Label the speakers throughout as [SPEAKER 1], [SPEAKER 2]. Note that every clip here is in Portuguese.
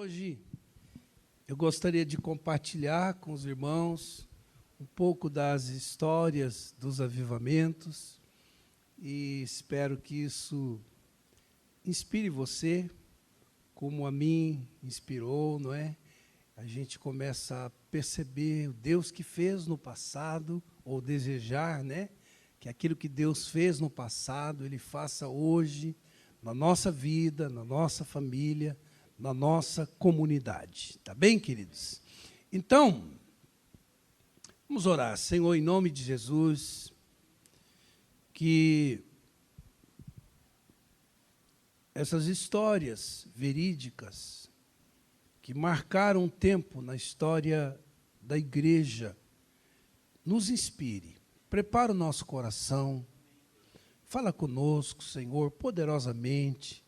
[SPEAKER 1] Hoje eu gostaria de compartilhar com os irmãos um pouco das histórias dos avivamentos e espero que isso inspire você, como a mim inspirou, não é? A gente começa a perceber o Deus que fez no passado, ou desejar, né? Que aquilo que Deus fez no passado, Ele faça hoje, na nossa vida, na nossa família, na nossa comunidade. Tá bem, queridos? Então, vamos orar. Senhor, em nome de Jesus, que essas histórias verídicas que marcaram um tempo na história da igreja nos inspire. Prepara o nosso coração. Fala conosco, Senhor, poderosamente.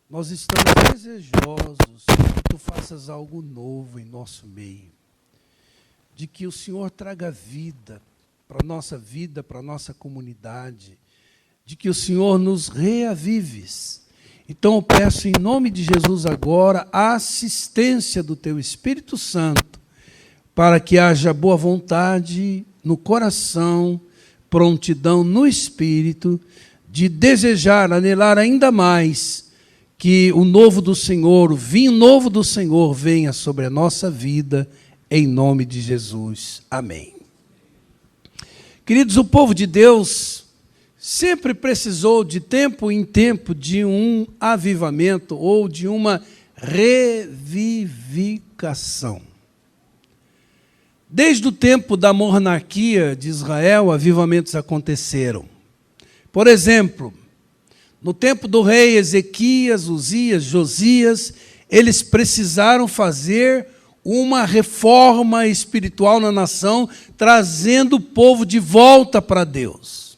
[SPEAKER 1] Nós estamos desejosos que Tu faças algo novo em nosso meio. De que o Senhor traga vida, para a nossa comunidade. De que o Senhor nos reavives. Então eu peço em nome de Jesus agora a assistência do Teu Espírito Santo, para que haja boa vontade no coração, prontidão no espírito, de desejar, anelar ainda mais que o novo do Senhor, o vinho novo do Senhor venha sobre a nossa vida, em nome de Jesus. Amém. Queridos, o povo de Deus sempre precisou de tempo em tempo de um avivamento ou de uma revivificação. Desde o tempo da monarquia de Israel, avivamentos aconteceram. Por exemplo, no tempo do rei Ezequias, Uzias, Josias, eles precisaram fazer uma reforma espiritual na nação, trazendo o povo de volta para Deus.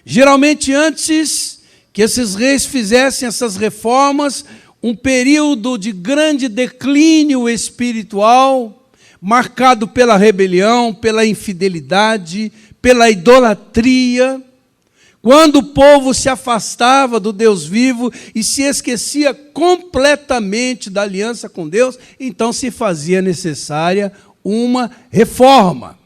[SPEAKER 1] Geralmente, antes que esses reis fizessem essas reformas, um período de grande declínio espiritual, marcado pela rebelião, pela infidelidade, pela idolatria, quando o povo se afastava do Deus vivo e se esquecia completamente da aliança com Deus, então se fazia necessária uma reforma.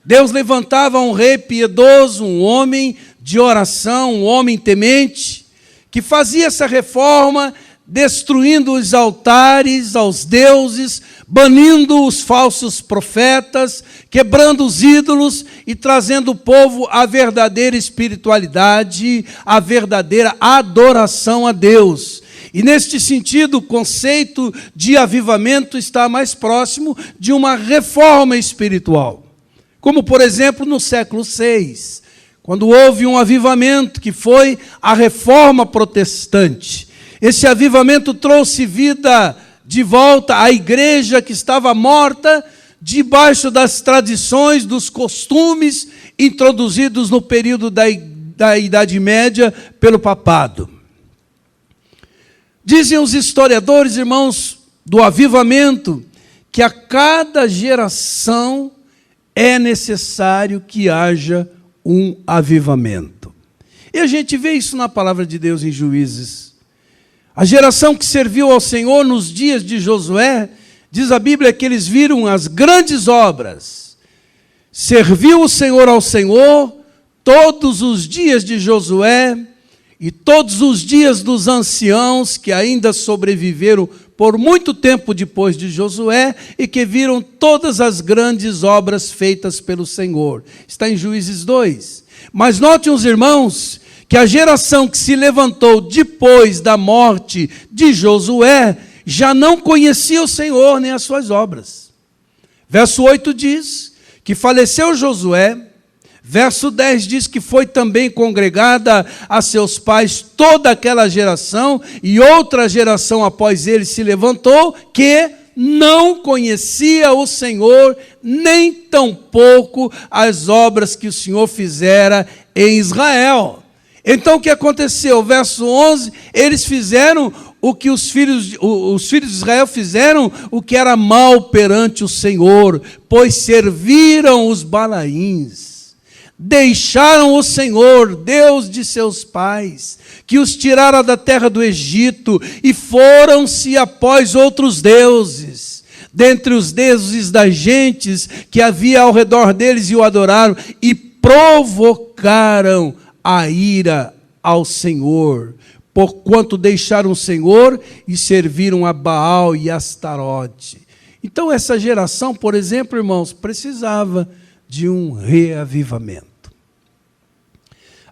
[SPEAKER 1] Deus levantava um rei piedoso, um homem de oração, um homem temente, que fazia essa reforma, destruindo os altares aos deuses, banindo os falsos profetas, quebrando os ídolos e trazendo o povo à verdadeira espiritualidade, à verdadeira adoração a Deus. E neste sentido, o conceito de avivamento está mais próximo de uma reforma espiritual. Como, por exemplo, no século VI, quando houve um avivamento que foi a reforma protestante. Esse avivamento trouxe vida de volta à igreja que estava morta, debaixo das tradições, dos costumes introduzidos no período da Idade Média pelo papado. Dizem os historiadores, irmãos, do avivamento, que a cada geração é necessário que haja um avivamento. E a gente vê isso na palavra de Deus em Juízes. A geração que serviu ao Senhor nos dias de Josué, diz a Bíblia que eles viram as grandes obras. Serviu o Senhor ao Senhor todos os dias de Josué e todos os dias dos anciãos que ainda sobreviveram por muito tempo depois de Josué e que viram todas as grandes obras feitas pelo Senhor. Está em Juízes 2. Mas notem os irmãos que a geração que se levantou depois da morte de Josué já não conhecia o Senhor nem as suas obras. Verso 8 diz que faleceu Josué. Verso 10 diz que foi também congregada a seus pais toda aquela geração, e outra geração após ele se levantou, que não conhecia o Senhor, nem tampouco as obras que o Senhor fizera em Israel. Então o que aconteceu? Verso 11, eles fizeram o que os filhos de Israel fizeram, o que era mal perante o Senhor, pois serviram os Balaíns. deixaram o Senhor, Deus de seus pais, que os tirara da terra do Egito, e foram-se após outros deuses, dentre os deuses das gentes que havia ao redor deles, e o adoraram, e provocaram a ira ao Senhor, porquanto deixaram o Senhor e serviram a Baal e Astarote. Então essa geração, por exemplo, irmãos, precisava de um reavivamento.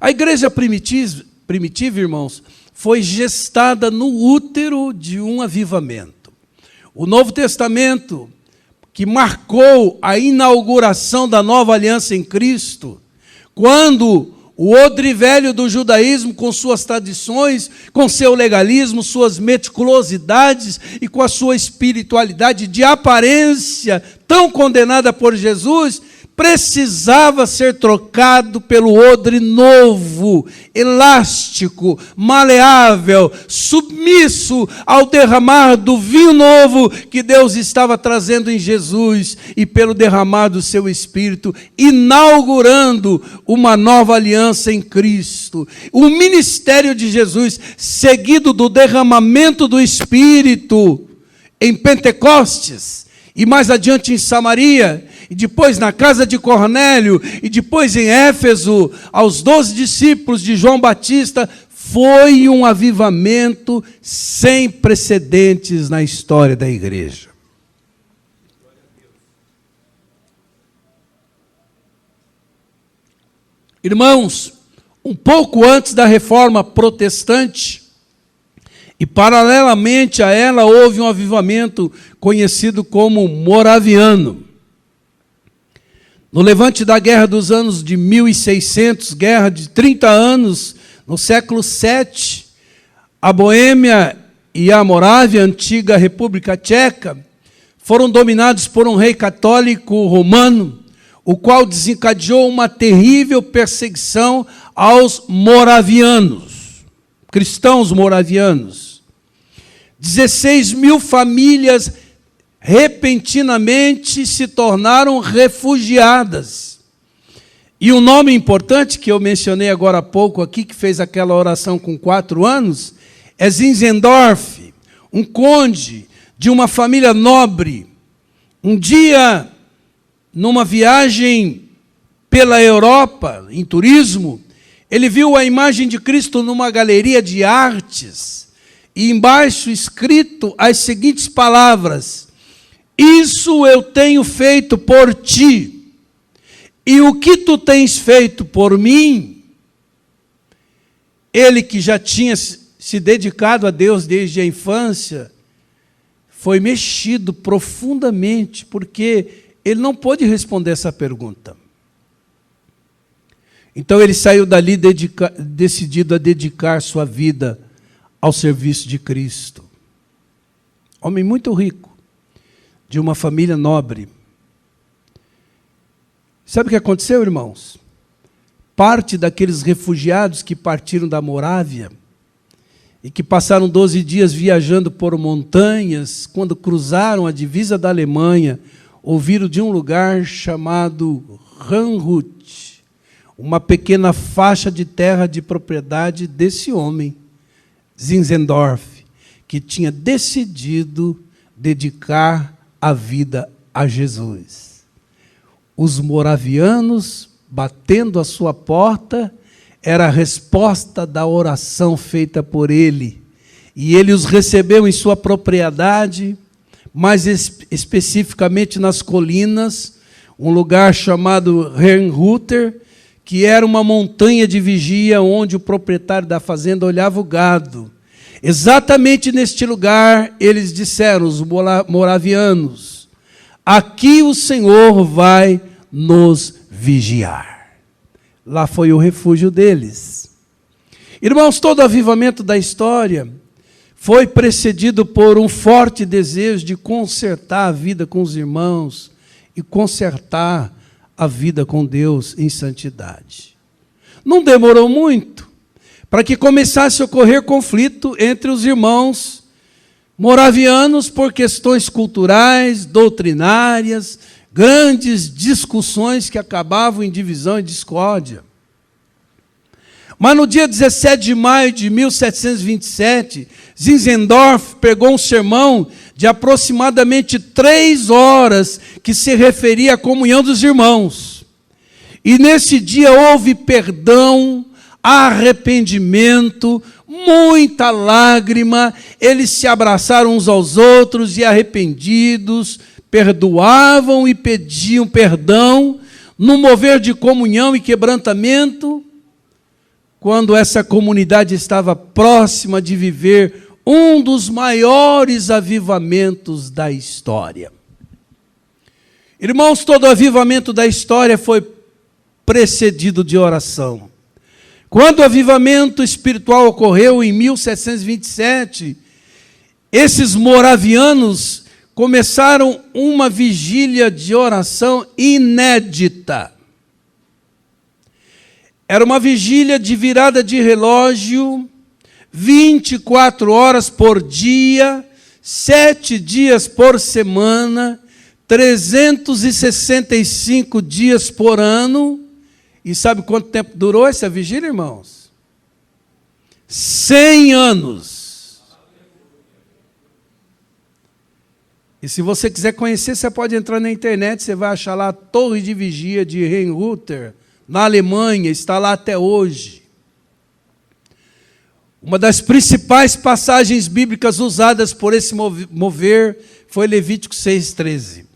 [SPEAKER 1] A igreja primitiva, irmãos, foi gestada no útero de um avivamento. O Novo Testamento, que marcou a inauguração da nova aliança em Cristo, quando o odre velho do judaísmo, com suas tradições, com seu legalismo, suas meticulosidades e com a sua espiritualidade de aparência tão condenada por Jesus, precisava ser trocado pelo odre novo, elástico, maleável, submisso ao derramar do vinho novo que Deus estava trazendo em Jesus, e pelo derramar do seu Espírito, inaugurando uma nova aliança em Cristo. O ministério de Jesus, seguido do derramamento do Espírito em Pentecostes, e mais adiante em Samaria, e depois na casa de Cornélio, e depois em Éfeso, aos 12 discípulos de João Batista, foi um avivamento sem precedentes na história da igreja. Irmãos, um pouco antes da reforma protestante, e paralelamente a ela houve um avivamento conhecido como moraviano. No levante da guerra dos anos de 1600, guerra de 30 anos, no século VII, a Boêmia e a Morávia, antiga República Tcheca, foram dominados por um rei católico romano, o qual desencadeou uma terrível perseguição aos moravianos, cristãos moravianos. 16 mil famílias repentinamente se tornaram refugiadas. E um nome importante que eu mencionei agora há pouco aqui, que fez aquela oração com 4 anos, é Zinzendorf, um conde de uma família nobre. Um dia, numa viagem pela Europa, em turismo, ele viu a imagem de Cristo numa galeria de artes, e embaixo escrito as seguintes palavras: isso eu tenho feito por ti, e o que tu tens feito por mim? Ele, que já tinha se dedicado a Deus desde a infância, foi mexido profundamente, porque ele não pôde responder essa pergunta. Então ele saiu dali decidido a dedicar sua vida ao serviço de Cristo. Homem muito rico, de uma família nobre. Sabe o que aconteceu, irmãos? Parte daqueles refugiados que partiram da Morávia e que passaram 12 dias viajando por montanhas, quando cruzaram a divisa da Alemanha, ouviram de um lugar chamado Ranhut, uma pequena faixa de terra de propriedade desse homem, Zinzendorf, que tinha decidido dedicar a vida a Jesus. Os moravianos, batendo a sua porta, era a resposta da oração feita por ele. E ele os recebeu em sua propriedade, mais especificamente nas colinas, um lugar chamado Herrnhuter, que era uma montanha de vigia onde o proprietário da fazenda olhava o gado. Exatamente neste lugar, eles disseram, os moravianos: aqui o Senhor vai nos vigiar. Lá foi o refúgio deles. Irmãos, todo avivamento da história foi precedido por um forte desejo de consertar a vida com os irmãos e consertar a vida com Deus em santidade. Não demorou muito para que começasse a ocorrer conflito entre os irmãos moravianos por questões culturais, doutrinárias, grandes discussões que acabavam em divisão e discórdia. Mas no dia 17 de maio de 1727, Zinzendorf pegou um sermão de aproximadamente 3 horas que se referia à comunhão dos irmãos. E nesse dia houve perdão, arrependimento, muita lágrima, eles se abraçaram uns aos outros e arrependidos, perdoavam e pediam perdão, num mover de comunhão e quebrantamento, quando essa comunidade estava próxima de viver um dos maiores avivamentos da história. Irmãos, todo avivamento da história foi precedido de oração. Quando o avivamento espiritual ocorreu em 1727, esses moravianos começaram uma vigília de oração inédita. Era uma vigília de virada de relógio, 24 horas por dia, 7 dias por semana, 365 dias por ano. E sabe quanto tempo durou essa vigília, irmãos? 100 anos. E se você quiser conhecer, você pode entrar na internet, você vai achar lá a Torre de Vigia de Rheinhutter, na Alemanha, está lá até hoje. Uma das principais passagens bíblicas usadas por esse mover foi Levítico 6,13.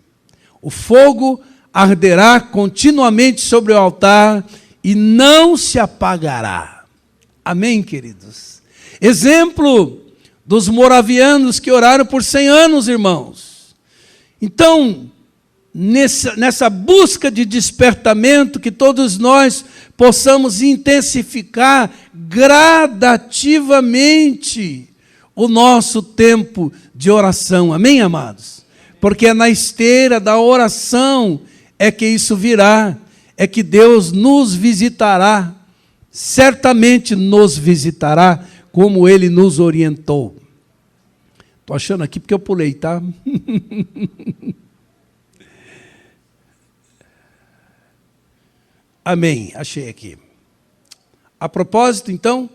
[SPEAKER 1] O fogo arderá continuamente sobre o altar e não se apagará. Amém, queridos? Exemplo dos moravianos que oraram por 100 anos, irmãos. Então, nessa busca de despertamento, que todos nós possamos intensificar gradativamente o nosso tempo de oração. Amém, amados? Porque é na esteira da oração é que isso virá, é que Deus nos visitará, certamente nos visitará, como Ele nos orientou. Estou achando aqui porque eu pulei, tá? Amém, achei aqui. A propósito, então,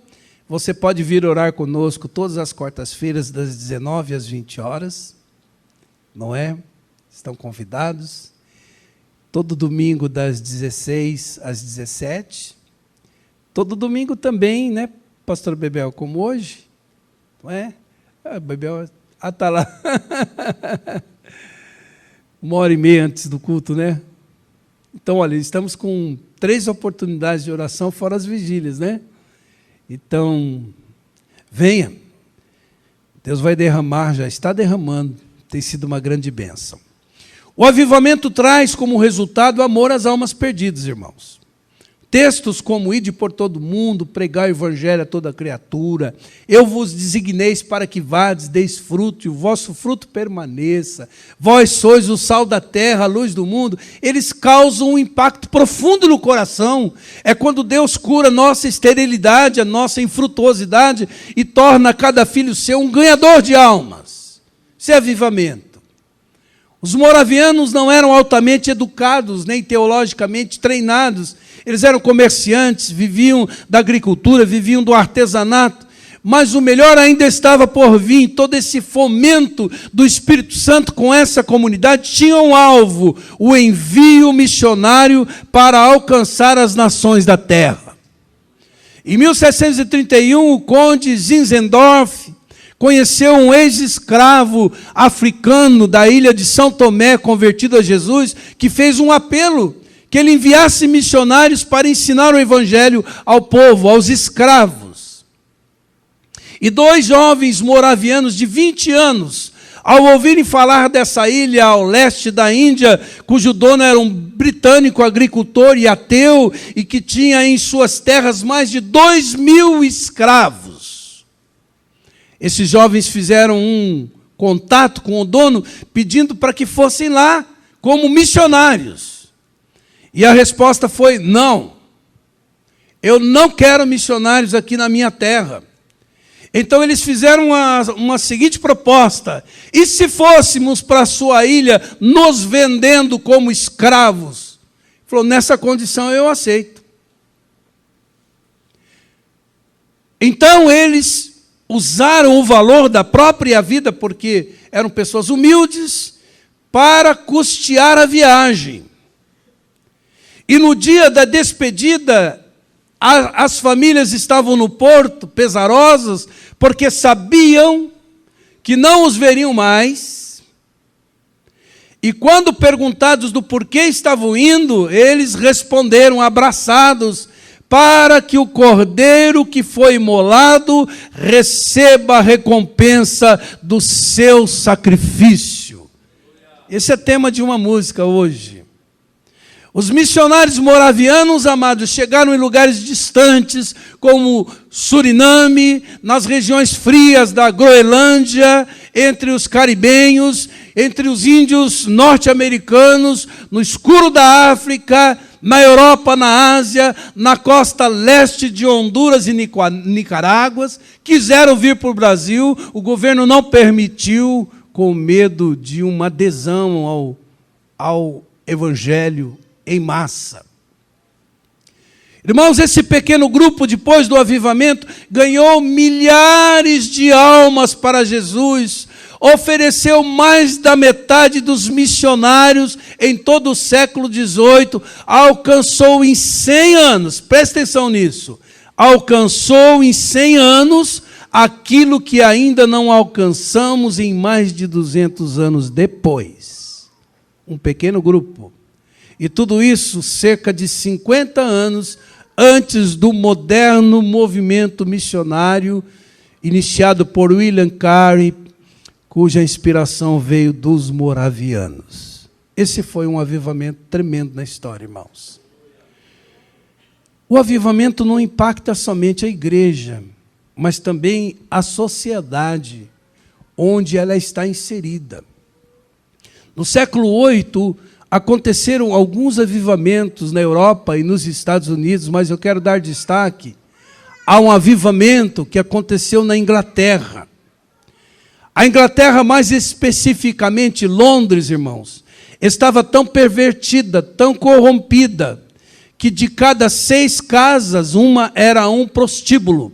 [SPEAKER 1] você pode vir orar conosco todas as quartas-feiras, das 19 às 20 horas, não é? Estão convidados. Todo domingo, das 16 às 17. Todo domingo também, né, pastor Bebel, como hoje, não é? Bebel, está lá. 1h30 antes do culto, né? Então, olha, estamos com 3 oportunidades de oração, fora as vigílias, né? Então, venha. Deus vai derramar, já está derramando. Tem sido uma grande bênção. O avivamento traz como resultado amor às almas perdidas, irmãos. Textos como ide por todo mundo, pregar o evangelho a toda criatura, eu vos designeis para que vades, deis fruto, e o vosso fruto permaneça, vós sois o sal da terra, a luz do mundo, eles causam um impacto profundo no coração. É quando Deus cura a nossa esterilidade, a nossa infrutuosidade, e torna cada filho seu um ganhador de almas. Isso é avivamento. Os moravianos não eram altamente educados, nem teologicamente treinados. Eles eram comerciantes, viviam da agricultura, viviam do artesanato. Mas o melhor ainda estava por vir. Todo esse fomento do Espírito Santo com essa comunidade tinha um alvo: o envio missionário para alcançar as nações da terra. Em 1731, o conde Zinzendorf conheceu um ex-escravo africano da ilha de São Tomé, convertido a Jesus, que fez um apelo que ele enviasse missionários para ensinar o evangelho ao povo, aos escravos. E 2 jovens moravianos de 20 anos, ao ouvirem falar dessa ilha ao leste da Índia, cujo dono era um britânico agricultor e ateu, e que tinha em suas terras mais de 2.000 escravos. Esses jovens fizeram um contato com o dono, pedindo para que fossem lá como missionários. E a resposta foi: não, eu não quero missionários aqui na minha terra. Então eles fizeram uma seguinte proposta: e se fôssemos para a sua ilha nos vendendo como escravos? Ele falou: nessa condição eu aceito. Então eles usaram o valor da própria vida, porque eram pessoas humildes, para custear a viagem. E no dia da despedida, as famílias estavam no porto, pesarosas, porque sabiam que não os veriam mais. E quando perguntados do porquê estavam indo, eles responderam abraçados, para que o cordeiro que foi imolado receba a recompensa do seu sacrifício. Esse é tema de uma música hoje. Os missionários moravianos, amados, chegaram em lugares distantes, como Suriname, nas regiões frias da Groenlândia, entre os caribenhos, entre os índios norte-americanos, no escuro da África, na Europa, na Ásia, na costa leste de Honduras e Nicarágua. Quiseram vir para o Brasil, o governo não permitiu, com medo de uma adesão ao evangelho em massa. Irmãos, esse pequeno grupo, depois do avivamento, ganhou milhares de almas para Jesus, ofereceu mais da metade dos missionários em todo o século XVIII, alcançou em 100 anos, presta atenção nisso, alcançou em 100 anos aquilo que ainda não alcançamos em mais de 200 anos depois. Um pequeno grupo. E tudo isso cerca de 50 anos antes do moderno movimento missionário iniciado por William Carey, cuja inspiração veio dos moravianos. Esse foi um avivamento tremendo na história, irmãos. O avivamento não impacta somente a igreja, mas também a sociedade onde ela está inserida. No século VIII, aconteceram alguns avivamentos na Europa e nos Estados Unidos, mas eu quero dar destaque a um avivamento que aconteceu na Inglaterra. A Inglaterra, mais especificamente Londres, irmãos, estava tão pervertida, tão corrompida, que de cada 6 casas, uma era um prostíbulo.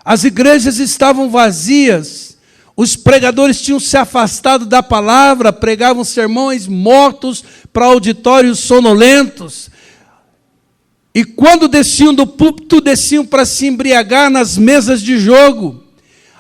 [SPEAKER 1] As igrejas estavam vazias, os pregadores tinham se afastado da palavra, pregavam sermões mortos para auditórios sonolentos. E quando desciam do púlpito, desciam para se embriagar nas mesas de jogo.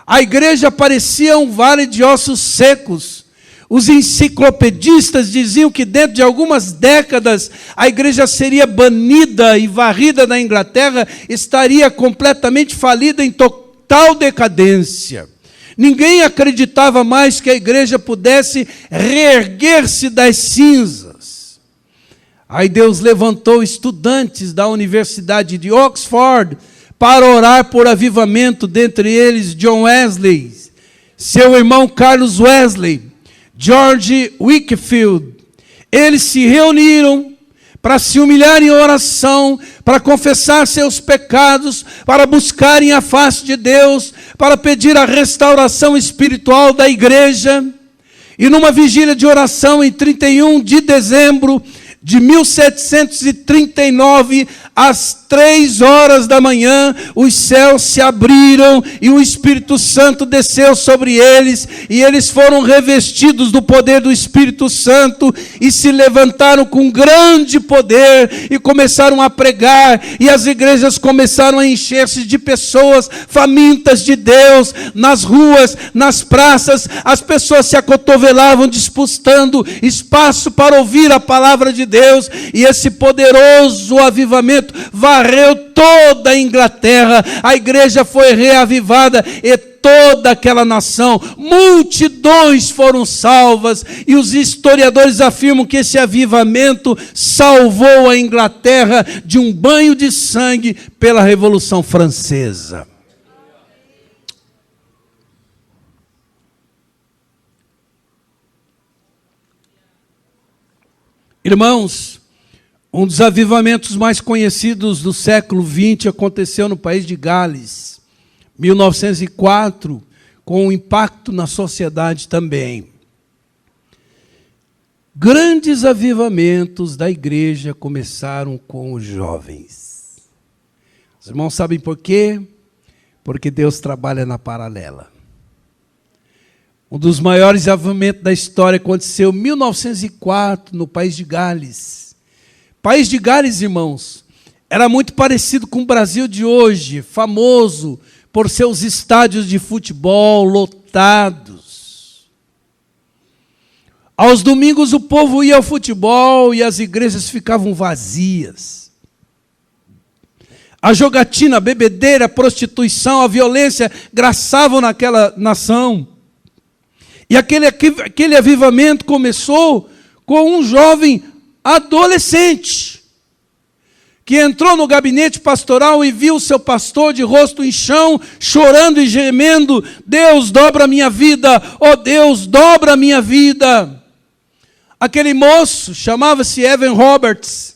[SPEAKER 1] A igreja parecia um vale de ossos secos. Os enciclopedistas diziam que dentro de algumas décadas a igreja seria banida e varrida da Inglaterra, estaria completamente falida, em total decadência. Ninguém acreditava mais que a igreja pudesse reerguer-se das cinzas. Aí Deus levantou estudantes da Universidade de Oxford para orar por avivamento, dentre eles John Wesley, seu irmão Carlos Wesley, George Whitefield. Eles se reuniram para se humilhar em oração, para confessar seus pecados, para buscarem a face de Deus, para pedir a restauração espiritual da igreja. E numa vigília de oração em 31 de dezembro de 1739, às 3 horas da manhã, os céus se abriram e o Espírito Santo desceu sobre eles, e eles foram revestidos do poder do Espírito Santo e se levantaram com grande poder e começaram a pregar, e as igrejas começaram a encher-se de pessoas famintas de Deus, nas ruas, nas praças, as pessoas se acotovelavam disputando espaço para ouvir a palavra de Deus, e esse poderoso avivamento varreu toda a Inglaterra. A igreja foi reavivada e toda aquela nação, multidões foram salvas, e os historiadores afirmam que esse avivamento salvou a Inglaterra de um banho de sangue pela Revolução Francesa. Irmãos, um dos avivamentos mais conhecidos do século XX aconteceu no país de Gales, 1904, com um impacto na sociedade também. Grandes avivamentos da igreja começaram com os jovens. Os irmãos sabem por quê? Porque Deus trabalha na paralela. Um dos maiores avivamentos da história aconteceu em 1904, no país de Gales. O país de Gales, irmãos, era muito parecido com o Brasil de hoje, famoso por seus estádios de futebol lotados. Aos domingos o povo ia ao futebol e as igrejas ficavam vazias. A jogatina, a bebedeira, a prostituição, a violência graçavam naquela nação. E aquele avivamento começou com um jovem adolescente que entrou no gabinete pastoral e viu seu pastor de rosto em chão, chorando e gemendo: Deus, dobra a minha vida, oh Deus, dobra a minha vida. Aquele moço chamava-se Evan Roberts.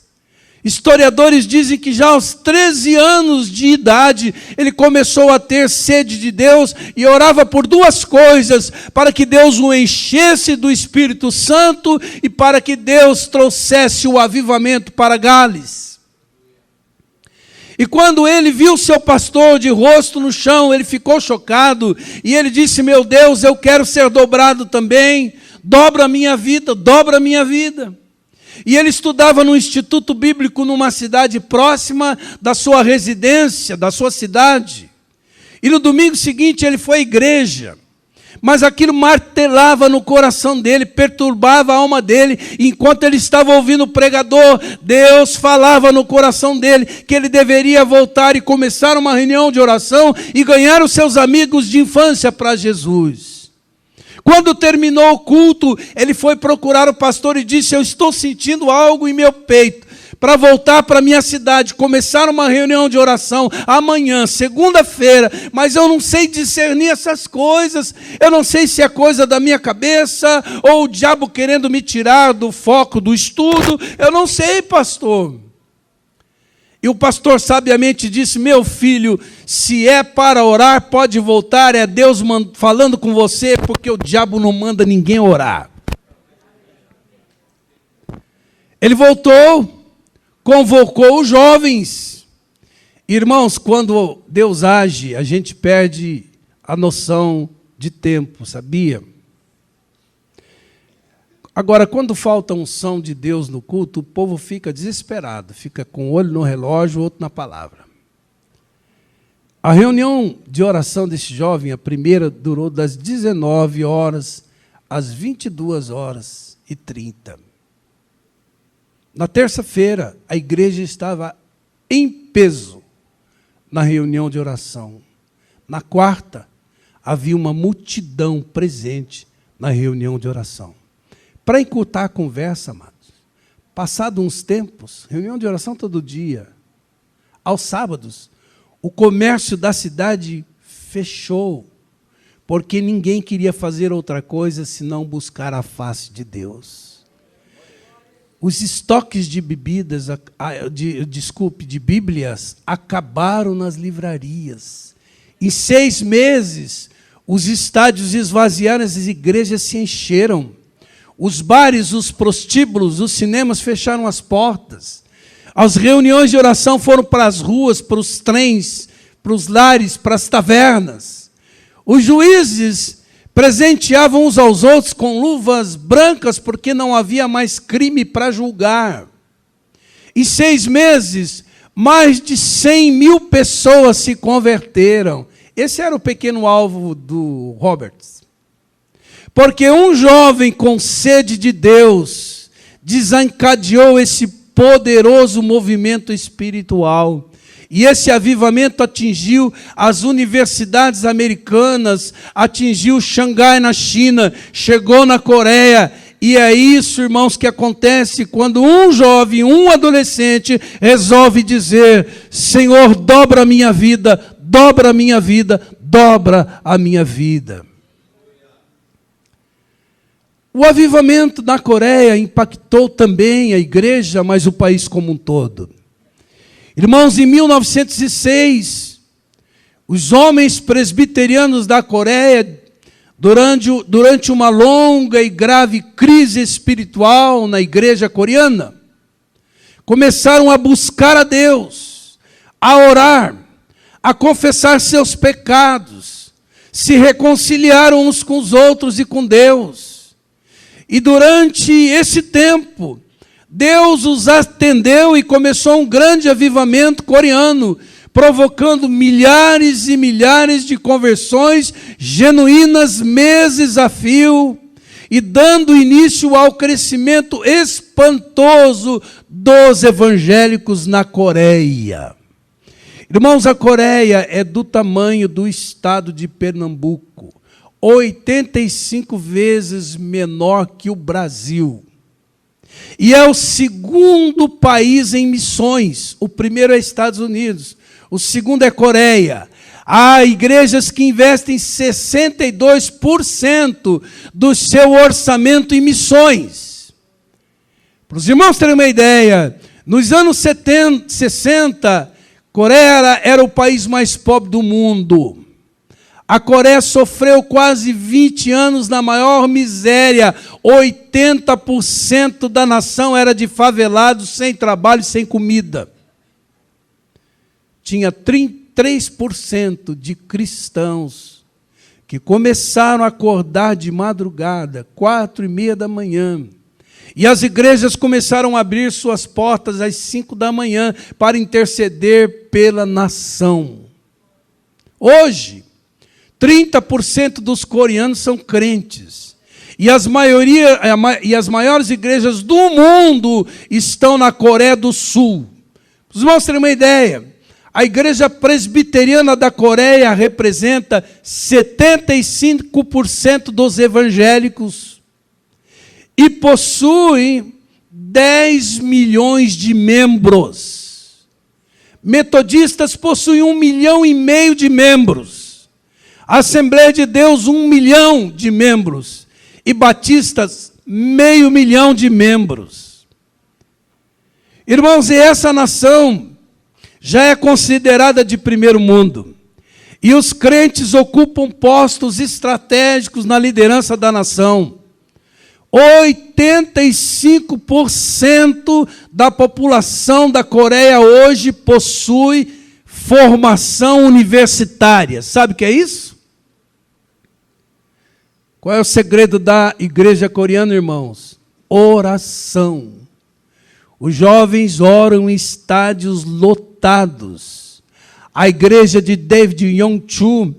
[SPEAKER 1] Historiadores dizem que já aos 13 anos de idade, ele começou a ter sede de Deus e orava por duas coisas: para que Deus o enchesse do Espírito Santo e para que Deus trouxesse o avivamento para Gales. E quando ele viu seu pastor de rosto no chão, ele ficou chocado e ele disse: meu Deus, eu quero ser dobrado também, dobra a minha vida, dobra a minha vida. E ele estudava no Instituto Bíblico numa cidade próxima da sua residência, da sua cidade. E no domingo seguinte ele foi à igreja. Mas aquilo martelava no coração dele, perturbava a alma dele. Enquanto ele estava ouvindo o pregador, Deus falava no coração dele que ele deveria voltar e começar uma reunião de oração e ganhar os seus amigos de infância para Jesus. Quando terminou o culto, ele foi procurar o pastor e disse: eu estou sentindo algo em meu peito para voltar para a minha cidade, começar uma reunião de oração amanhã, segunda-feira, mas eu não sei discernir essas coisas, eu não sei se é coisa da minha cabeça, ou o diabo querendo me tirar do foco do estudo, eu não sei, pastor. E o pastor sabiamente disse: meu filho, se é para orar, pode voltar, é Deus falando com você, porque o diabo não manda ninguém orar. Ele voltou, convocou os jovens. Irmãos, quando Deus age, a gente perde a noção de tempo, sabia? Agora, quando falta unção de Deus no culto, o povo fica desesperado, fica com um olho no relógio, outro na palavra. A reunião de oração desse jovem, a primeira, durou das 19 horas às 22h30. Na terça-feira, a igreja estava em peso na reunião de oração. Na quarta, havia uma multidão presente na reunião de oração. Para encurtar a conversa, amados, passado uns tempos, reunião de oração todo dia, aos sábados, o comércio da cidade fechou, porque ninguém queria fazer outra coisa senão buscar a face de Deus. Os estoques de bebidas, de Bíblias, acabaram nas livrarias. Em 6 meses, os estádios esvaziaram, as igrejas se encheram. Os bares, os prostíbulos, os cinemas fecharam as portas. As reuniões de oração foram para as ruas, para os trens, para os lares, para as tavernas. Os juízes presenteavam uns aos outros com luvas brancas, porque não havia mais crime para julgar. Em 6 meses, mais de 100.000 pessoas se converteram. Esse era o pequeno alvo do Roberts. Porque um jovem com sede de Deus desencadeou esse poderoso movimento espiritual. E esse avivamento atingiu as universidades americanas, atingiu Xangai na China, chegou na Coreia. E é isso, irmãos, que acontece quando um jovem, um adolescente, resolve dizer: Senhor, dobra a minha vida, dobra a minha vida, dobra a minha vida. O avivamento na Coreia impactou também a igreja, mas o país como um todo. Irmãos, em 1906, Os homens presbiterianos da Coreia, durante uma longa e grave crise espiritual na igreja coreana, começaram a buscar a Deus, a orar, a confessar seus pecados, se reconciliaram uns com os outros e com Deus. E durante esse tempo, Deus os atendeu e começou um grande avivamento coreano, provocando milhares e milhares de conversões genuínas, meses a fio, e dando início ao crescimento espantoso dos evangélicos na Coreia. Irmãos, a Coreia é do tamanho do estado de Pernambuco, 85 vezes menor que o Brasil. E é o segundo país em missões. O primeiro é Estados Unidos, o segundo é Coreia. Há igrejas que investem 62% do seu orçamento em missões. Para os irmãos terem uma ideia, nos anos 60, Coreia era o país mais pobre do mundo. A Coreia sofreu quase 20 anos na maior miséria. 80% da nação era de favelados, sem trabalho, sem comida. Tinha 3% de cristãos que começaram a acordar de madrugada, 4:30 da manhã. E as igrejas começaram a abrir suas portas às 5 da manhã para interceder pela nação. Hoje, 30% dos coreanos são crentes. E as maiores igrejas do mundo estão na Coreia do Sul. Os irmãos terem uma ideia, a igreja presbiteriana da Coreia representa 75% dos evangélicos e possui 10 milhões de membros. Metodistas possuem 1,5 milhão de membros. A Assembleia de Deus, 1 milhão de membros. E batistas, 500 mil de membros. Irmãos, e essa nação já é considerada de primeiro mundo. E os crentes ocupam postos estratégicos na liderança da nação. 85% da população da Coreia hoje possui formação universitária. Sabe o que é isso? Qual é o segredo da igreja coreana, irmãos? Oração. Os jovens oram em estádios lotados. A igreja de David Yongchu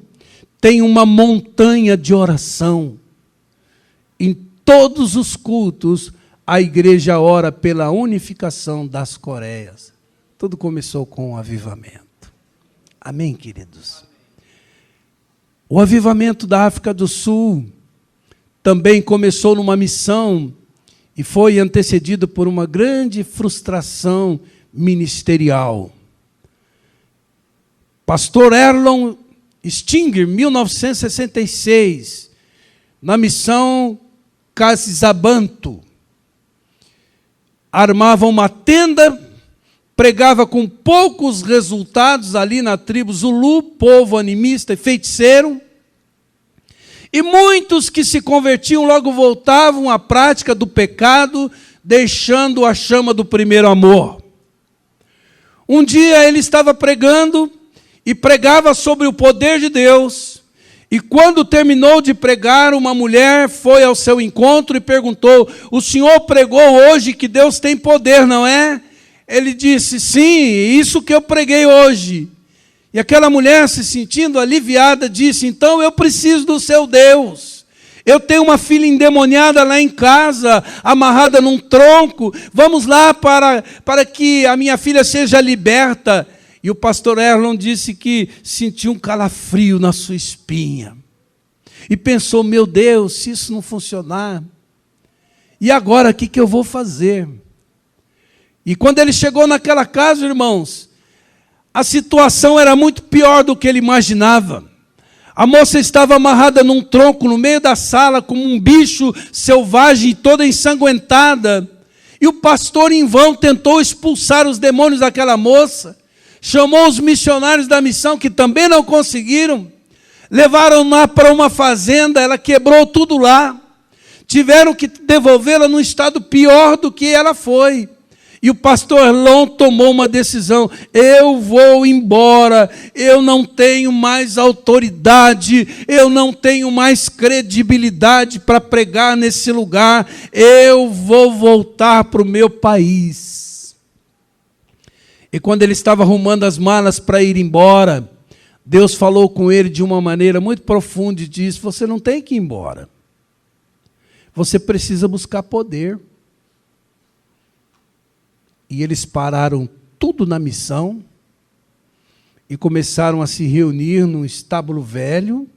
[SPEAKER 1] tem uma montanha de oração. Em todos os cultos, a igreja ora pela unificação das Coreias. Tudo começou com o avivamento. Amém, queridos? O avivamento da África do Sul também começou numa missão e foi antecedido por uma grande frustração ministerial. Pastor Erlon Stinger, 1966, na missão Casabanto, armava uma tenda, pregava com poucos resultados ali na tribo Zulu, povo animista e feiticeiro, e muitos que se convertiam logo voltavam à prática do pecado, deixando a chama do primeiro amor. Um dia ele estava pregando, e pregava sobre o poder de Deus, e quando terminou de pregar, uma mulher foi ao seu encontro e perguntou: o senhor pregou hoje que Deus tem poder, não é? Ele disse: sim, isso que eu preguei hoje. E aquela mulher, se sentindo aliviada, disse: então eu preciso do seu Deus. Eu tenho uma filha endemoniada lá em casa, amarrada num tronco. Vamos lá para que a minha filha seja liberta. E o pastor Erlon disse que sentiu um calafrio na sua espinha. E pensou: meu Deus, se isso não funcionar, e agora o que eu vou fazer? E quando ele chegou naquela casa, irmãos, a situação era muito pior do que ele imaginava. A moça estava amarrada num tronco no meio da sala, como um bicho selvagem, toda ensanguentada. E o pastor, em vão, tentou expulsar os demônios daquela moça. chamou os missionários da missão, que também não conseguiram, levaram-na para uma fazenda, ela quebrou tudo lá, tiveram que devolvê-la num estado pior do que ela foi. E o pastor Erlon tomou uma decisão: eu vou embora, eu não tenho mais autoridade, eu não tenho mais credibilidade para pregar nesse lugar, eu vou voltar para o meu país. E quando ele estava arrumando as malas para ir embora, Deus falou com ele de uma maneira muito profunda e disse: você não tem que ir embora, você precisa buscar poder. E eles pararam tudo na missão e começaram a se reunir num estábulo velho,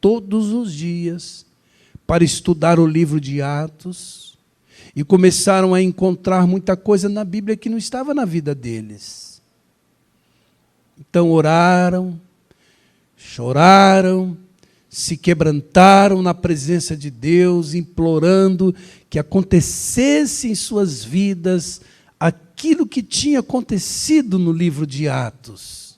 [SPEAKER 1] todos os dias, para estudar o livro de Atos, e começaram a encontrar muita coisa na Bíblia que não estava na vida deles. Então oraram, choraram, se quebrantaram na presença de Deus, implorando que acontecesse em suas vidas aquilo que tinha acontecido no livro de Atos.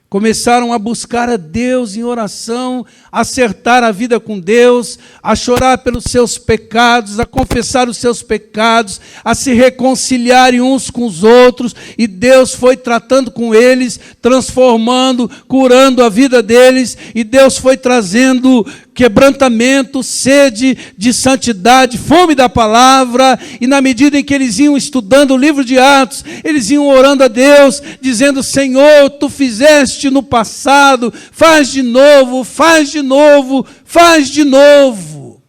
[SPEAKER 1] Começaram a buscar a Deus em oração, a acertar a vida com Deus, a chorar pelos seus pecados, a confessar os seus pecados, a se reconciliarem uns com os outros, e Deus foi tratando com eles, transformando, curando a vida deles, e Deus foi trazendo quebrantamento, sede de santidade, fome da palavra, e na medida em que eles iam estudando o livro de Atos, eles iam orando a Deus, dizendo: Senhor, Tu fizeste no passado, faz de novo, faz de novo, faz de novo.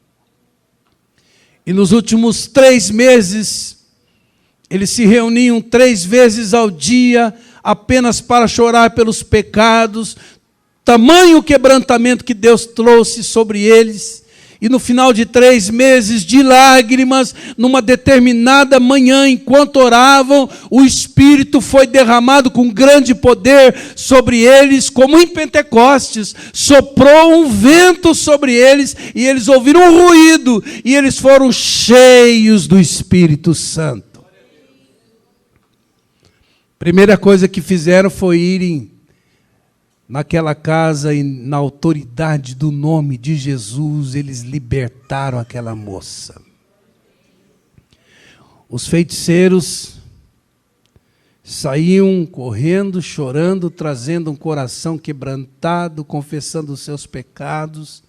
[SPEAKER 1] E nos últimos 3 meses, eles se reuniam 3 vezes ao dia, apenas para chorar pelos pecados, tamanho quebrantamento que Deus trouxe sobre eles. E no final de 3 meses de lágrimas, numa determinada manhã, enquanto oravam, o Espírito foi derramado com grande poder sobre eles, como em Pentecostes. Soprou um vento sobre eles, e eles ouviram um ruído, e eles foram cheios do Espírito Santo. Primeira coisa que fizeram foi irem naquela casa, e na autoridade do nome de Jesus, eles libertaram aquela moça. Os feiticeiros saíam correndo, chorando, trazendo um coração quebrantado, confessando os seus pecados,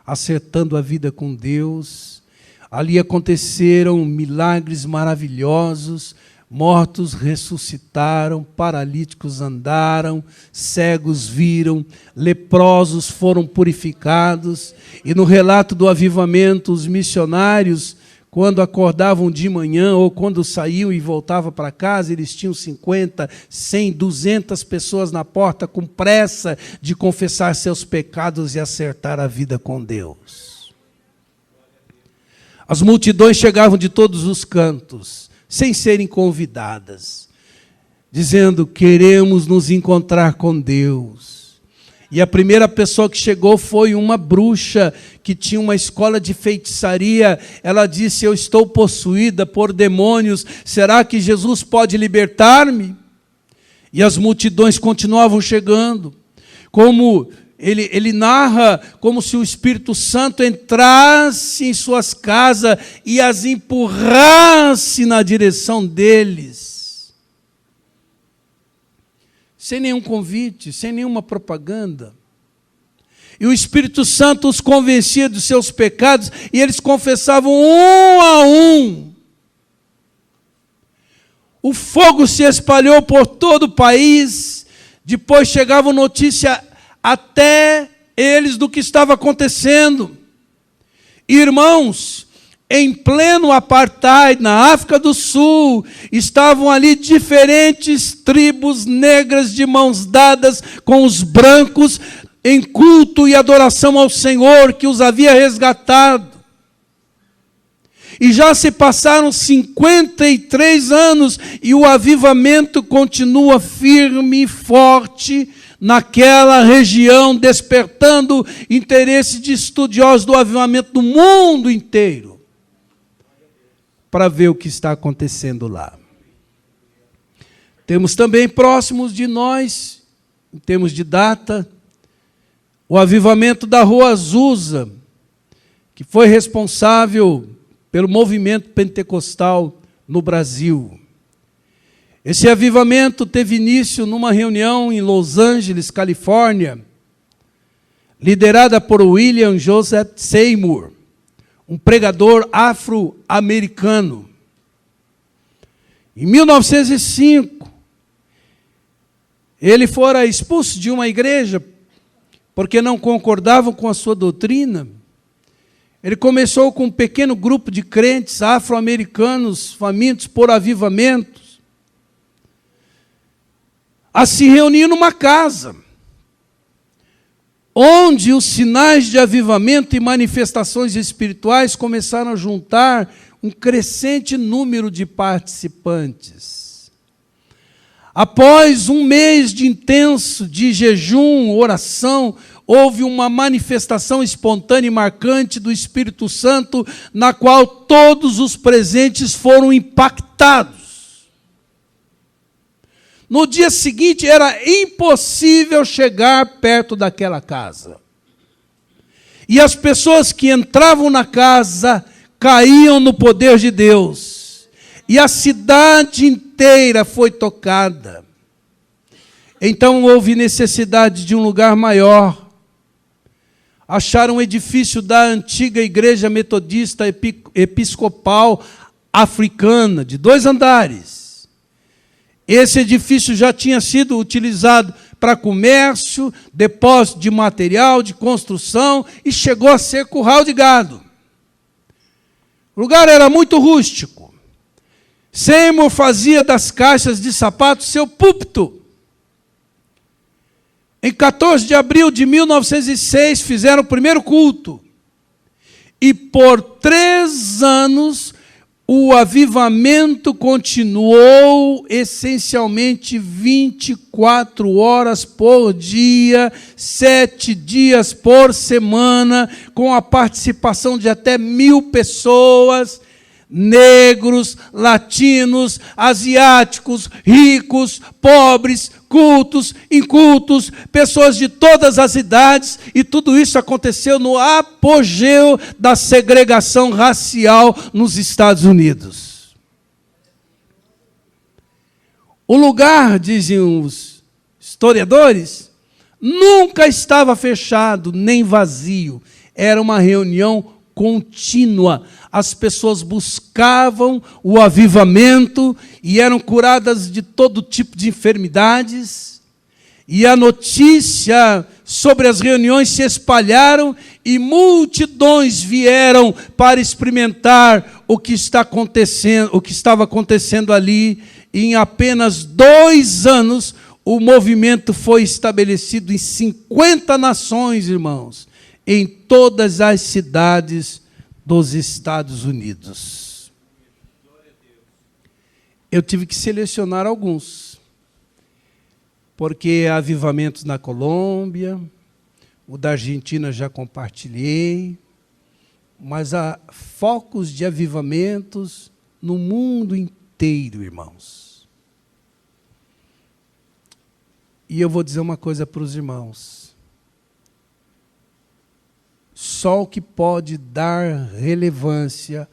[SPEAKER 1] acertando a vida com Deus. Ali aconteceram milagres maravilhosos. Mortos ressuscitaram, paralíticos andaram, cegos viram, leprosos foram purificados. E no relato do avivamento, os missionários, quando acordavam de manhã ou quando saíam e voltavam para casa, eles tinham 50, 100, 200 pessoas na porta com pressa de confessar seus pecados e acertar a vida com Deus. As multidões chegavam de todos os cantos, sem serem convidadas, dizendo: queremos nos encontrar com Deus. E a primeira pessoa que chegou foi uma bruxa que tinha uma escola de feitiçaria. Ela disse: eu estou possuída por demônios, será que Jesus pode libertar-me? E as multidões continuavam chegando, como ele narra, como se o Espírito Santo entrasse em suas casas e as empurrasse na direção deles. Sem nenhum convite, sem nenhuma propaganda. E o Espírito Santo os convencia dos seus pecados, e eles confessavam um a um. O fogo se espalhou por todo o país. Depois chegava notícia até eles do que estava acontecendo. Irmãos, em pleno apartheid, na África do Sul, estavam ali diferentes tribos negras de mãos dadas com os brancos, em culto e adoração ao Senhor que os havia resgatado. E já se passaram 53 anos e o avivamento continua firme e forte naquela região, despertando interesse de estudiosos do avivamento do mundo inteiro, para ver o que está acontecendo lá. Temos também próximos de nós, em termos de data, o avivamento da Rua Azusa, que foi responsável pelo movimento pentecostal no Brasil. Esse avivamento teve início numa reunião em Los Angeles, Califórnia, liderada por William Joseph Seymour, um pregador afro-americano. Em 1905, ele fora expulso de uma igreja porque não concordavam com a sua doutrina. Ele começou com um pequeno grupo de crentes afro-americanos famintos por avivamentos a se reunir numa casa, onde os sinais de avivamento e manifestações espirituais começaram a juntar um crescente número de participantes. Após um mês de intenso de jejum, oração, houve uma manifestação espontânea e marcante do Espírito Santo, na qual todos os presentes foram impactados. No dia seguinte, era impossível chegar perto daquela casa. E as pessoas que entravam na casa caíam no poder de Deus. E a cidade inteira foi tocada. Então houve necessidade de um lugar maior. Acharam um edifício da antiga igreja metodista episcopal africana, de 2 andares. Esse edifício já tinha sido utilizado para comércio, depósito de material, de construção, e chegou a ser curral de gado. O lugar era muito rústico. Seymour fazia das caixas de sapatos seu púlpito. Em 14 de abril de 1906, fizeram o primeiro culto. E por 3 anos, o avivamento continuou essencialmente 24 horas por dia, 7 dias por semana, com a participação de até 1.000 pessoas, negros, latinos, asiáticos, ricos, pobres, cultos, incultos, pessoas de todas as idades, e tudo isso aconteceu no apogeu da segregação racial nos Estados Unidos. O lugar, dizem os historiadores, nunca estava fechado nem vazio, era uma reunião contínua. As pessoas buscavam o avivamento e eram curadas de todo tipo de enfermidades. E a notícia sobre as reuniões se espalharam e multidões vieram para experimentar o que estava acontecendo ali. E em apenas 2 anos, o movimento foi estabelecido em 50 nações, irmãos, em todas as cidades dos Estados Unidos. Eu tive que selecionar alguns, porque há avivamentos na Colômbia, o da Argentina já compartilhei, mas há focos de avivamentos no mundo inteiro, irmãos. E eu vou dizer uma coisa para os irmãos. Só o que pode dar relevância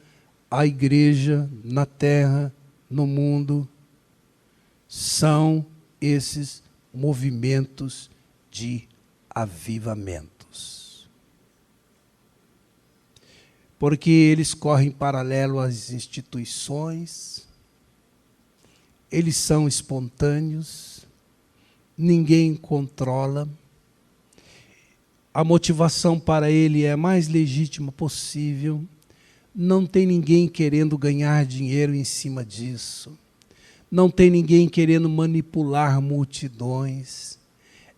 [SPEAKER 1] à igreja na terra, no mundo, são esses movimentos de avivamentos. Porque eles correm paralelo às instituições, eles são espontâneos, ninguém controla. A motivação para ele é a mais legítima possível. Não tem ninguém querendo ganhar dinheiro em cima disso. Não tem ninguém querendo manipular multidões.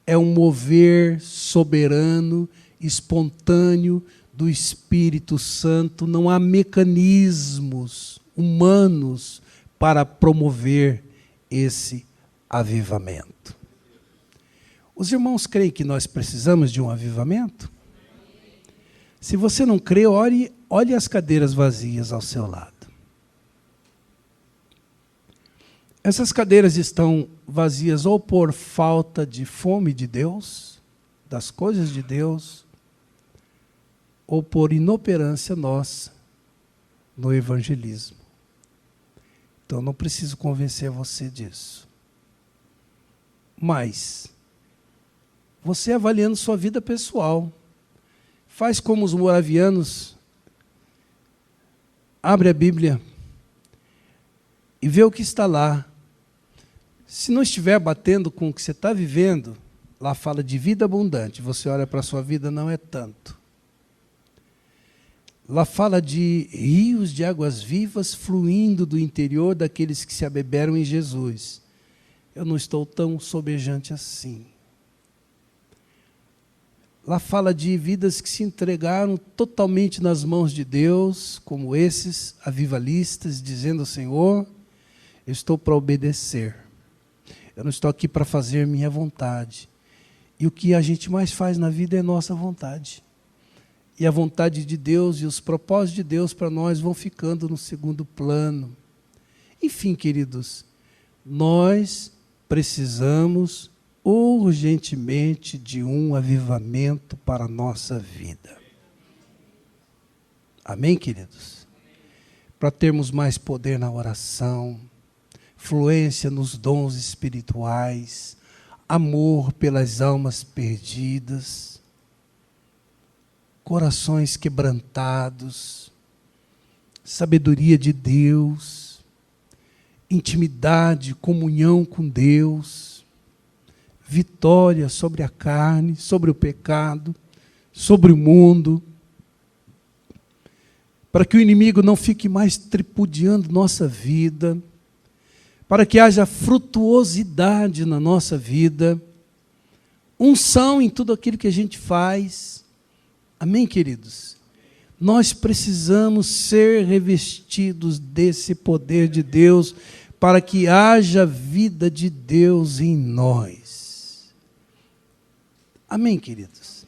[SPEAKER 1] É um mover soberano, espontâneo do Espírito Santo. Não há mecanismos humanos para promover esse avivamento. Os irmãos creem que nós precisamos de um avivamento? Se você não crê, olhe as cadeiras vazias ao seu lado. Essas cadeiras estão vazias ou por falta de fome de Deus, das coisas de Deus, ou por inoperância nossa no evangelismo. Então, não preciso convencer você disso. Mas, você avaliando sua vida pessoal, faz como os moravianos, abre a Bíblia e vê o que está lá. Se não estiver batendo com o que você está vivendo, lá fala de vida abundante, você olha para a sua vida, não é tanto. Lá fala de rios de águas vivas fluindo do interior daqueles que se abeberam em Jesus. Eu não estou tão sobejante assim. Lá fala de vidas que se entregaram totalmente nas mãos de Deus, como esses avivalistas, dizendo: Senhor, eu estou para obedecer. Eu não estou aqui para fazer minha vontade. E o que a gente mais faz na vida é nossa vontade. E a vontade de Deus e os propósitos de Deus para nós vão ficando no segundo plano. Enfim, queridos, nós precisamos urgentemente de um avivamento para a nossa vida. Amém, queridos? Para termos mais poder na oração, fluência nos dons espirituais, amor pelas almas perdidas, corações quebrantados, sabedoria de Deus, intimidade, comunhão com Deus, vitória sobre a carne, sobre o pecado, sobre o mundo, para que o inimigo não fique mais tripudiando nossa vida, para que haja frutuosidade na nossa vida, unção em tudo aquilo que a gente faz. Amém, queridos? Nós precisamos ser revestidos desse poder de Deus para que haja vida de Deus em nós. Amém, queridos?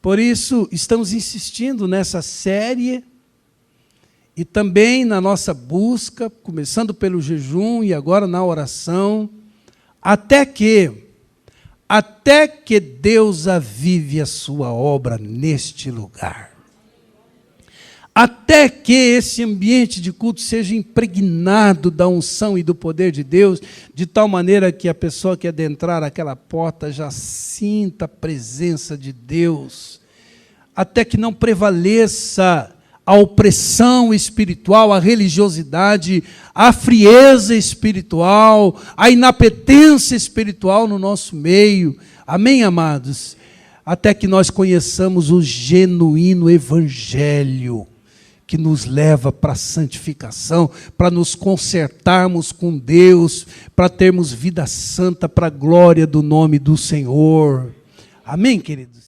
[SPEAKER 1] Por isso, estamos insistindo nessa série e também na nossa busca, começando pelo jejum e agora na oração, até que Deus avive a sua obra neste lugar. Até que esse ambiente de culto seja impregnado da unção e do poder de Deus, de tal maneira que a pessoa que adentrar aquela porta já sinta a presença de Deus. Até que não prevaleça a opressão espiritual, a religiosidade, a frieza espiritual, a inapetência espiritual no nosso meio. Amém, amados? Até que nós conheçamos o genuíno evangelho, que nos leva para a santificação, para nos consertarmos com Deus, para termos vida santa para a glória do nome do Senhor. Amém, queridos?